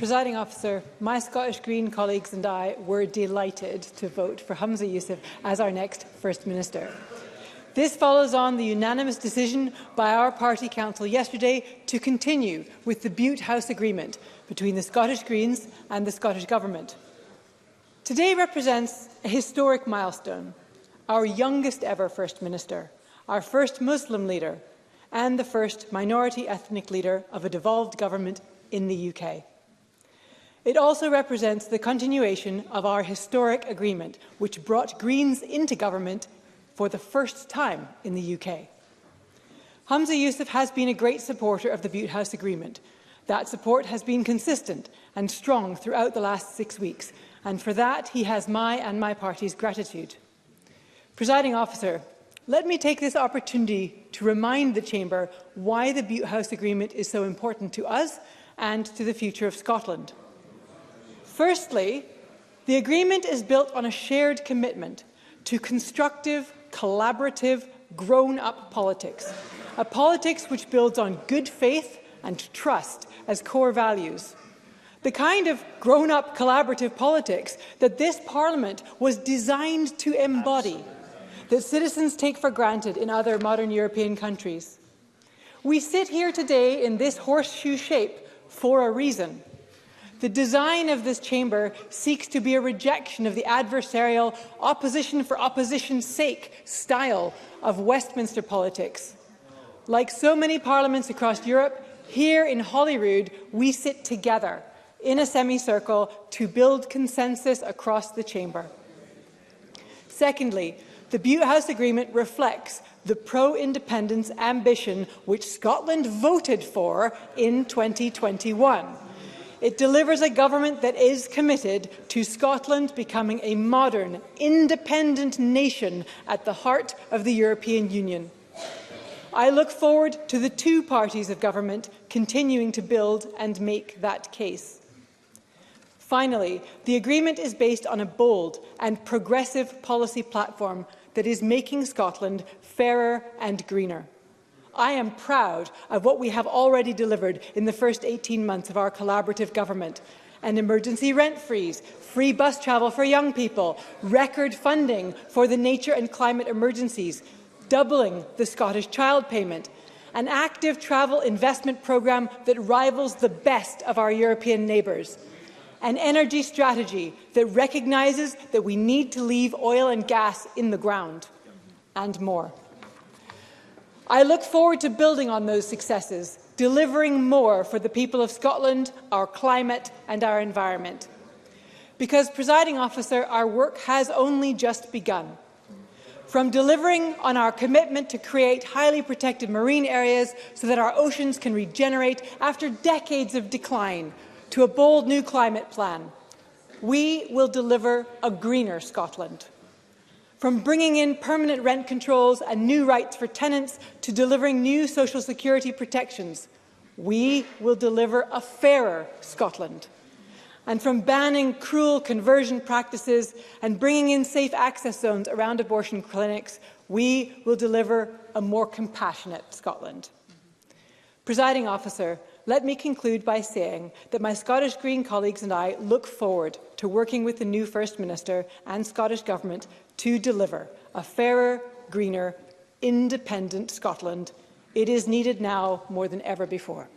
Presiding Officer, my Scottish Green colleagues and I were delighted to vote for Humza Yousaf as our next First Minister. This follows on the unanimous decision by our party council yesterday to continue with the Bute House agreement between the Scottish Greens and the Scottish Government. Today represents a historic milestone, our youngest ever First Minister, our first Muslim leader, and the first minority ethnic leader of a devolved government in the UK. It also represents the continuation of our historic agreement, which brought Greens into government for the first time in the UK. Humza Yousaf has been a great supporter of the Bute House agreement. That support has been consistent and strong throughout the last 6 weeks, and for that he has my and my party's gratitude. Presiding Officer, let me take this opportunity to remind the Chamber why the Bute House agreement is so important to us and to the future of Scotland. Firstly, the agreement is built on a shared commitment to constructive, collaborative, grown-up politics, a politics which builds on good faith and trust as core values. The kind of grown-up collaborative politics that this Parliament was designed to embody, that citizens take for granted in other modern European countries. We sit here today in this horseshoe shape for a reason. The design of this chamber seeks to be a rejection of the adversarial opposition for opposition's sake style of Westminster politics. Like so many parliaments across Europe, here in Holyrood, we sit together in a semicircle to build consensus across the chamber. Secondly, the Bute House Agreement reflects the pro-independence ambition which Scotland voted for in 2021. It delivers a government that is committed to Scotland becoming a modern, independent nation at the heart of the European Union. I look forward to the two parties of government continuing to build and make that case. Finally, the agreement is based on a bold and progressive policy platform that is making Scotland fairer and greener. I am proud of what we have already delivered in the first 18 months of our collaborative government: an emergency rent freeze, free bus travel for young people, record funding for the nature and climate emergencies, doubling the Scottish child payment, an active travel investment programme that rivals the best of our European neighbours, an energy strategy that recognises that we need to leave oil and gas in the ground, and more. I look forward to building on those successes, delivering more for the people of Scotland, our climate and our environment. Because, Presiding Officer, our work has only just begun. From delivering on our commitment to create highly protected marine areas so that our oceans can regenerate after decades of decline, to a bold new climate plan, we will deliver a greener Scotland. From bringing in permanent rent controls and new rights for tenants to delivering new social security protections, we will deliver a fairer Scotland. And from banning cruel conversion practices and bringing in safe access zones around abortion clinics, we will deliver a more compassionate Scotland. Presiding Officer, let me conclude by saying that my Scottish Green colleagues and I look forward to working with the new First Minister and Scottish Government to deliver a fairer, greener, independent Scotland. It is needed now more than ever before.